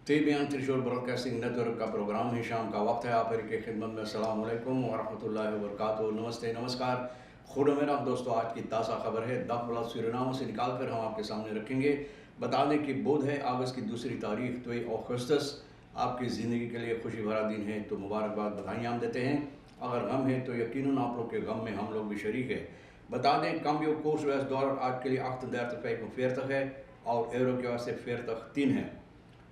TBN त्रिशूल broadcasting network का programme है। शाम का वक्त है। आप की खिदमत में अस्सलाम वालेकुम व रहमतुल्लाहि व बरकातुहू। नमस्ते, नमस्कार, खुद मेरा दोस्तों। आज की ताज़ा खबर है 10 बला सूरीनाम से निकाल कर हम आपके सामने रखेंगे। बता दें कि बुध है, अगस्त की 2 तारीख 2 अगस्त। आपकी ज़िंदगी के लिए खुशी भरा दिन है तो मुबारकबाद, बधाइयाँ हम देते हैं। अगर गम है तो यकीनन आप लोग के गम में हम लोग भी शरीक है। बता दें कम कोर्स वैस दौर आज के लिए 38 है और एरो के वास्ते 40 है।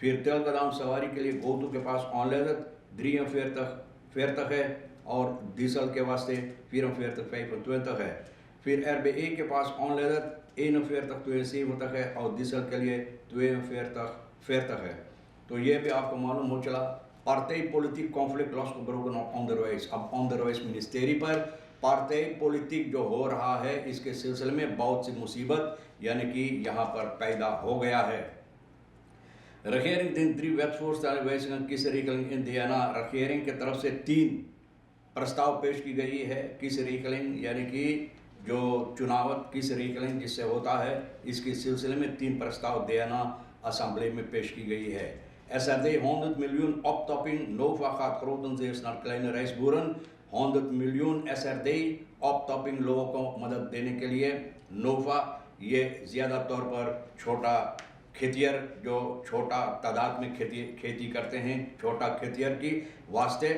फिर तेल कदम सवारी के लिए गोतू के पास ऑनलेदत 43 है और डीजल के वास्ते 44 है। फिर RBA के पास ऑनलेदत 41 है और डीजल के लिए 42 है। तो ये भी आपको मालूम हो चला। Party politic conflict loss broken on the Royce. अब ऑन द रॉइस मिनिस्टेरी पर पार्टी पॉलिटिक जो हो रहा है, इसके सिलसिले में बहुत सी मुसीबत यानी कि यहाँ पर पैदा हो गया है। regering दिन 3 wetsvoorstellen wijzigen kiesregeling Indiana। regering की तरफ से 3 प्रस्ताव पेश की गई है। किसरीकलिंग यानी कि जो चुनावत किसरीकलिंग जिससे होता है, इसके सिलसिले में 3 प्रस्ताव दियाना असेंबली में पेश की गई है। SRD 100 miljoen optopping Nova gaat grotendeels naar kleine reisboeren। 100 miljoen SRD optopping लोगों को मदद देने के लिए नोवा, ये ज़्यादा तौर पर छोटा खेतियर जो छोटा तादाद में खेती करते हैं, छोटा खेतियर की वास्ते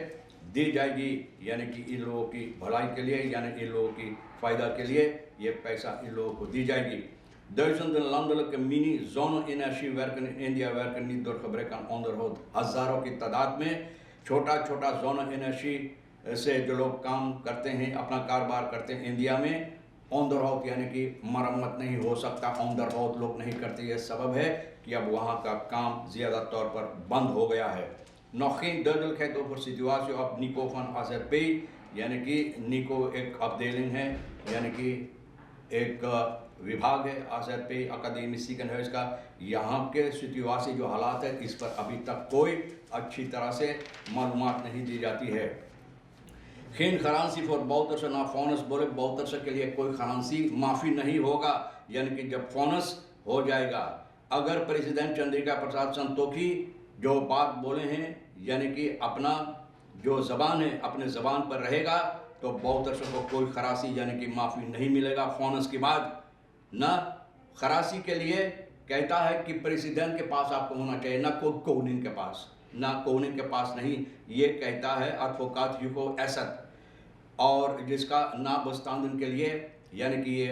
दी जाएगी। यानी कि इन लोगों की भलाई के लिए, यानी इन लोगों की फ़ायदा के लिए ये पैसा इन लोगों को दी जाएगी। Duizenden landelijke mini-zonne-energiewerken in India werken niet door gebrek aan onderhoud। हज़ारों की तादाद में छोटा छोटा जोन एनर्जी से जो लोग काम करते हैं, अपना कारोबार करते हैं इंडिया में, ऑन-द-रोड यानी कि मरम्मत नहीं हो सकता, ऑन-द-रोड लोग नहीं करते। ये सबब है कि अब वहाँ का काम ज़्यादा तौर पर बंद हो गया है। Nog geen duidelijkheid over situatie op NICO van AZP। यानी कि निको एक अफदेलिंग है, यानी कि एक विभाग है AZP अकादमी सीकन का। यहाँ के सिचुएसी जो हालात है, इस पर अभी तक कोई अच्छी तरह से मालूमात नहीं दी जाती है। geen garantie voor Bouterse ना फोनस बोले Bouterse के लिए कोई garantie माफ़ी नहीं होगा। यानी कि जब फोनस हो जाएगा, अगर प्रेसिडेंट चंद्रिका प्रसाद संतोखी जो बात बोले हैं, यानी कि अपना जो ज़बान है अपने ज़बान पर रहेगा, तो Bouterse को कोई खरासी यानी कि माफ़ी नहीं मिलेगा। फोनस के बाद ना खरासी के लिए कहता है कि प्रेसिडेंट के पास आपको होना चाहिए, ना कोनिंग के पास, ना कोनिंग के पास नहीं। ये कहता है एडवोकेट ह्यूगो एसद, और जिसका ना बस्तान के लिए यानी कि ये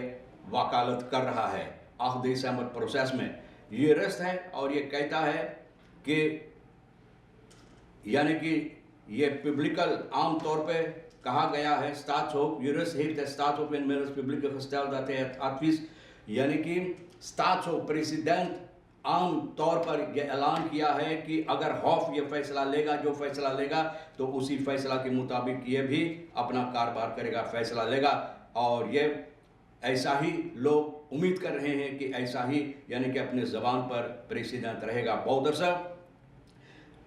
वकालत कर रहा है आखिरी सहमत प्रोसेस में। ये रस्त है और ये कहता है कि यानी कि ये पब्लिकल आम तौर पे कहा गया है staatshoof jurist heeft de staatshoof inmiddels publiek gesteld dat hij het advies, यानी कि staatshoof प्रेसिडेंट आम तौर पर यह ऐलान किया है कि अगर हॉफ ये फैसला लेगा, जो फैसला लेगा, तो उसी फैसला के मुताबिक ये भी अपना कारोबार करेगा, फैसला लेगा। और ये ऐसा ही लोग उम्मीद कर रहे हैं कि ऐसा ही यानी कि अपने ज़बान पर प्रेसिडेंट रहेगा Bouterse,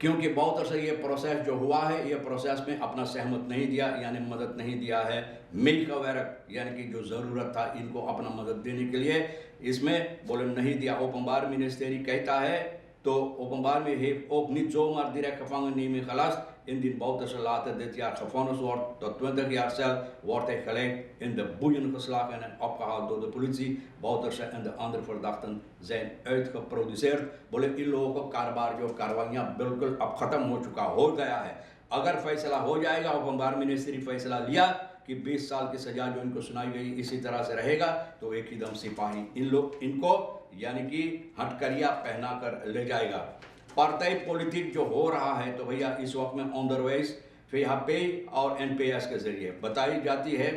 क्योंकि Bouterse ये प्रोसेस जो हुआ है, ये प्रोसेस में अपना सहमत नहीं दिया, यानी मदद नहीं दिया है। मिल्कवेरक यानी कि जो ज़रूरत था इनको अपना मदद देने के लिए, इसमें बोले नहीं दिया। ओpenbaar ministerie कहता है, तो openbaar में heeft ook niet zomaar direct gevangenneming gelast। Indien Bouterse later dit jaar gevangen wordt tot 20 jaar cel, wordt hij gelijk in de boeien geslagen en opgehaald door de politie। Bouterse en de andere verdachten zijn uitgeproduceerd। बोले इन लोगों को कारोबार जो कार्रवाइयाँ बिल्कुल अब ख़त्म हो चुका हो गया है। अगर फैसला हो जाएगा, ओpenbaar ministerie फैसला लिया कि 20 साल की सज़ा जो इनको सुनाई गई इसी तरह से रहेगा, तो एक ही दम सिपाही इनको यानी कि हथकड़ियाँ पहना कर ले जाएगा। पार्टी पॉलिटिक जो हो रहा है, तो भैया इस वक्त में ऑन द वेज FHP और NPS के ज़रिए बताई जाती है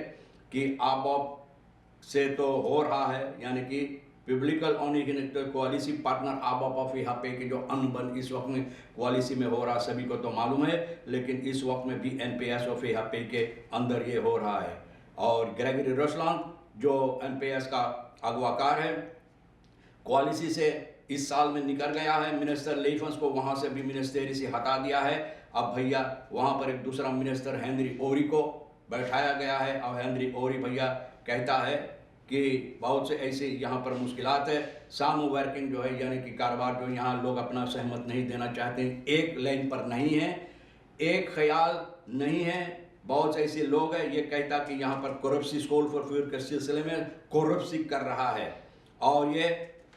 कि ABOP से तो हो रहा है, यानी कि पब्लिकल कोalitie पार्टनर ABOP और FHP के जो अनबन इस वक्त में कोalitie में हो रहा सभी को तो मालूम है, लेकिन इस वक्त में भी NPS और FHP के अंदर ये हो रहा है। और ग्रेगरी रुसलान जो NPS का अगवाकार है, कोalitie से इस साल में निकल गया है। मिनिस्टर लेफन्स को वहाँ से भी मिनिस्टेरी से हटा दिया है। अब भैया वहाँ पर एक दूसरा मिनिस्टर हेनरी ओरी को बैठाया गया है। अब हेनरी ओरी भैया कहता है कि बहुत से ऐसे यहाँ पर मुश्किलात है। साम वर्किंग जो है यानी कि कारोबार जो यहाँ लोग अपना सहमत नहीं देना चाहते, एक लाइन पर नहीं है, एक ख्याल नहीं है। बहुत से ऐसे लोग हैं, ये कहता कि यहाँ पर करप्सी स्कूल फॉर फ्यूचर के सिलसिले में करप्सी कर रहा है, और ये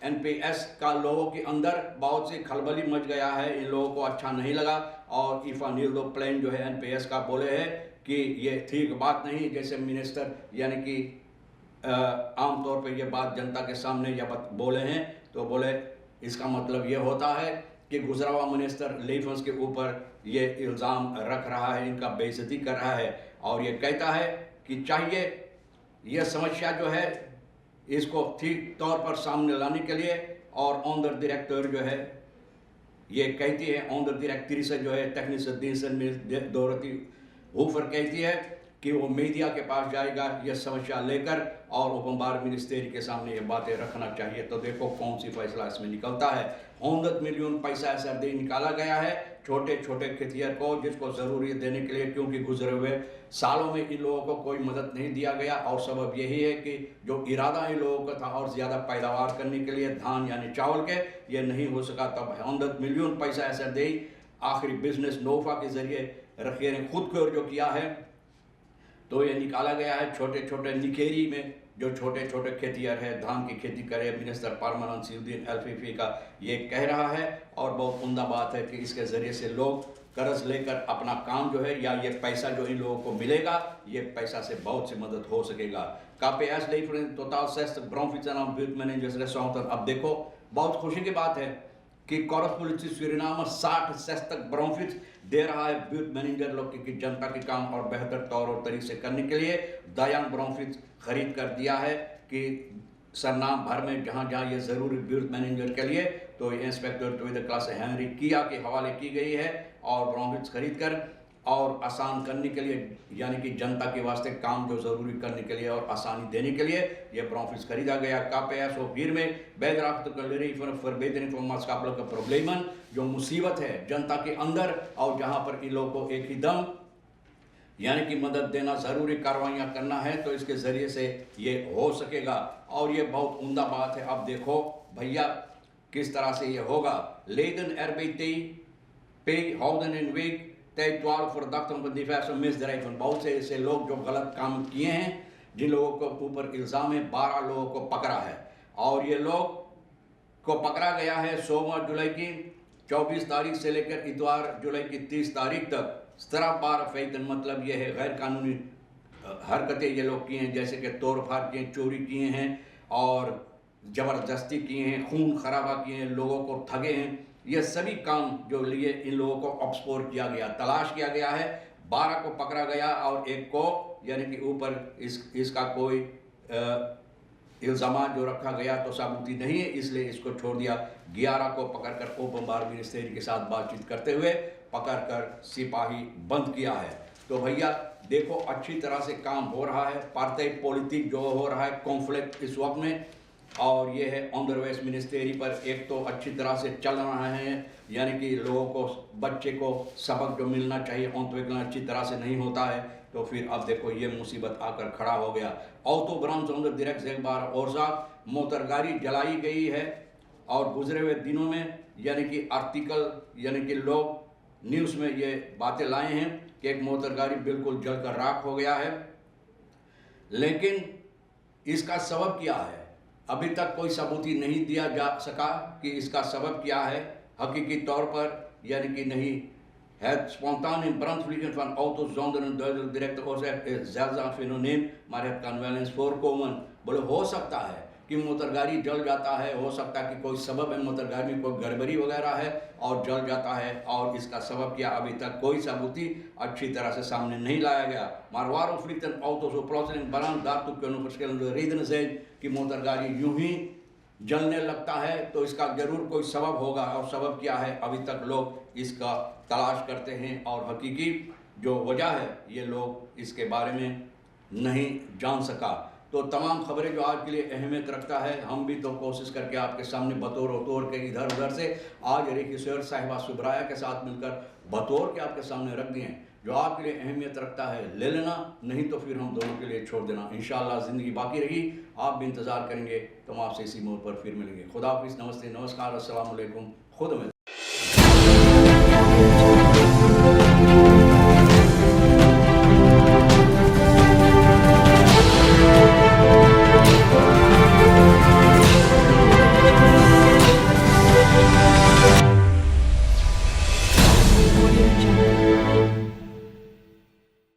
एनपीएस का लोगों के अंदर बहुत सी खलबली मच गया है। इन लोगों को अच्छा नहीं लगा, और इफानिल्डो प्लेन जो है एनपीएस का बोले है कि ये ठीक बात नहीं। जैसे मिनिस्टर यानी कि आमतौर पर ये बात जनता के सामने या बोले हैं, तो बोले इसका मतलब ये होता है कि गुजरा हुआ मिनिस्टर लीफन्स के ऊपर ये इल्ज़ाम रख रहा है, इनका बेइज्जती कर रहा है, और ये कहता है कि चाहिए यह समस्या जो है इसको ठीक तौर पर सामने लाने के लिए। और ऑन द डायरेक्टर जो है ये कहती है, ऑन द डायरेक्टरी से जो है टेक्निसन दौरती हूफर कहती है कि वो मीडिया के पास जाएगा यह समस्या लेकर, और उपमबार मिनिस्ट्री के सामने ये बातें रखना चाहिए। तो देखो कौन सी फैसला इसमें निकलता है। 100 मिलियन पैसा ऐसा दे निकाला गया है छोटे छोटे खेतिहर को, जिसको ज़रूरी देने के लिए, क्योंकि गुजरे हुए सालों में इन लोगों को कोई मदद नहीं दिया गया। और सबब यही है कि जो इरादा इन लोगों का था और ज़्यादा पैदावार करने के लिए धान यानी चावल के, ये नहीं हो सका। तब 100 मिलियन पैसा ऐसा दे आखिरी बिजनेस नोफा के जरिए रखिए ने खुद को जो किया है, तो ये निकाला गया है छोटे छोटे निकेरी में जो छोटे छोटे खेतिहर है धान की खेती करे। मिनिस्टर परमानंद सिउद्दीन एलफीफी का ये कह रहा है, और बहुत उम्दा बात है कि इसके ज़रिए से लोग कर्ज लेकर अपना काम जो है, या ये पैसा जो इन लोगों को मिलेगा, ये पैसा से बहुत सी मदद हो सकेगा। KPS लेकर टोटल 60 ब्राउनफील्ड मैनेजर्स रेस्टोरेंट। अब देखो बहुत खुशी की बात है कि कॉरस्पोलिटिस सुरिनाम 60 तक ब्राउनफील्ड दे रहा है ब्यूट मैनेजर लोग की जनता के काम और बेहतर तौर और तरीके से करने के लिए। दायान ब्राउनफील्ड खरीद कर दिया है कि सरनाम भर में जहाँ जहाँ ये ज़रूरी ब्यूट मैनेजर के लिए, तो ये inspector to the class Henry किया के हवाले की गई है, और ब्राउनफील्ड खरीद कर और आसान करने के लिए, यानी कि जनता के वास्ते काम जो ज़रूरी करने के लिए और आसानी देने के लिए ये ब्राउनफील्ड खरीदा गया। KPS और वीर में बैदराफ्त का प्रॉब्लम जो मुसीबत है जनता के अंदर, और जहाँ पर इन लोगों को एक ही दम यानी कि मदद देना, ज़रूरी कार्रवाइयाँ करना है, तो इसके ज़रिए से ये हो सकेगा। और ये बहुत उम्दा बात है। अब देखो भैया किस तरह से ये होगा। लेकिन RBT पे हाउदन इन वीक बहुत से ऐसे लोग जो गलत काम किए हैं, जिन लोगों को ऊपर इल्ज़ाम है, 12 लोगों को पकड़ा है, और ये लोग को पकड़ा गया है सोमवार जुलाई की 24 तारीख से लेकर इतवार जुलाई की 30 तारीख तक। शराब फैतन मतलब ये है गैर कानूनी हरकतें ये लोग किए हैं, जैसे कि तोड़फाड़ किए, चोरी किए हैं और ज़बरदस्ती किए हैं, खून खराबा किए हैं, लोगों को ठगे हैं। ये सभी काम जो लिए इन लोगों को ऑब्सपोर किया गया, तलाश किया गया है। 12 को पकड़ा गया और एक को यानी कि ऊपर इसका कोई इल्ज़ाम जो रखा गया तो साबूती नहीं है, इसलिए इसको छोड़ दिया। 11 को पकड़कर ओपन बार मिनिस्ट्री के साथ बातचीत करते हुए पकड़कर सिपाही बंद किया है। तो भैया देखो अच्छी तरह से काम हो रहा है। पार्टी पॉलिटिक जो हो रहा है कॉन्फ्लिक्ट इस वक्त में, और ये है ऑन द वेस्ट मिनिस्ट्री पर एक तो अच्छी तरह से चल रहा है, यानी कि लोगों को बच्चे को सबक जो मिलना चाहिए अच्छी तरह से नहीं होता है। तो फिर अब देखो ये मुसीबत आकर खड़ा हो गया। ऑटो ब्राउन डायरेक्ट एक बार और साथ मोटर गाड़ी जलाई गई है, और गुजरे हुए दिनों में यानी कि आर्टिकल यानी कि लोग न्यूज़ में ये बातें लाए हैं कि एक मोटर गाड़ी बिल्कुल जलकर राख हो गया है। लेकिन इसका सबब क्या है अभी तक कोई सबूती नहीं दिया जा सका कि इसका सबब क्या है हकीकी तौर पर, यानी कि नहीं है। Spontaan in brandvliegen van auto's zonder een duidelijk directe oorzaak is zeldzaam fenomeen, maar het kan wel eens voorkomen। बोले हो सकता है कि मोटर गाड़ी जल जाता है, हो सकता है कि कोई सबब है, मोटर गाड़ी में कोई गड़बड़ी वगैरह है और जल जाता है, और इसका सबब क्या अभी तक कोई सबूती अच्छी तरह से सामने नहीं लाया गया। Maar waarom vliegt een auto zo plotseling brand? Daartoe kunnen verschillende redenen zijn कि मोटर गाड़ी यूं ही जलने लगता है, तो इसका जरूर कोई सबब होगा, और सबब क्या है अभी तक लोग इसका तलाश करते हैं, और हकीकी जो वजह है ये लोग इसके बारे में नहीं जान सका। तो तमाम खबरें जो आज के लिए अहमियत रखता है, हम भी तो कोशिश करके आपके सामने बतौर तौर के इधर उधर से आज रेखी सैयद साहिबा सुब्राया के साथ मिलकर बतौर के आपके सामने रख दिए। जो आपके लिए अहमियत रखता है ले लेना, नहीं तो फिर हम दोनों के लिए छोड़ देना। इंशाअल्लाह ज़िंदगी बाकी रही, आप भी इंतज़ार करेंगे तो हम आपसे इसी मोड़ पर फिर मिलेंगे। खुदा हाफिज़, नमस्ते, नमस्कार, अस्सलाम वालेकुम, खुद में।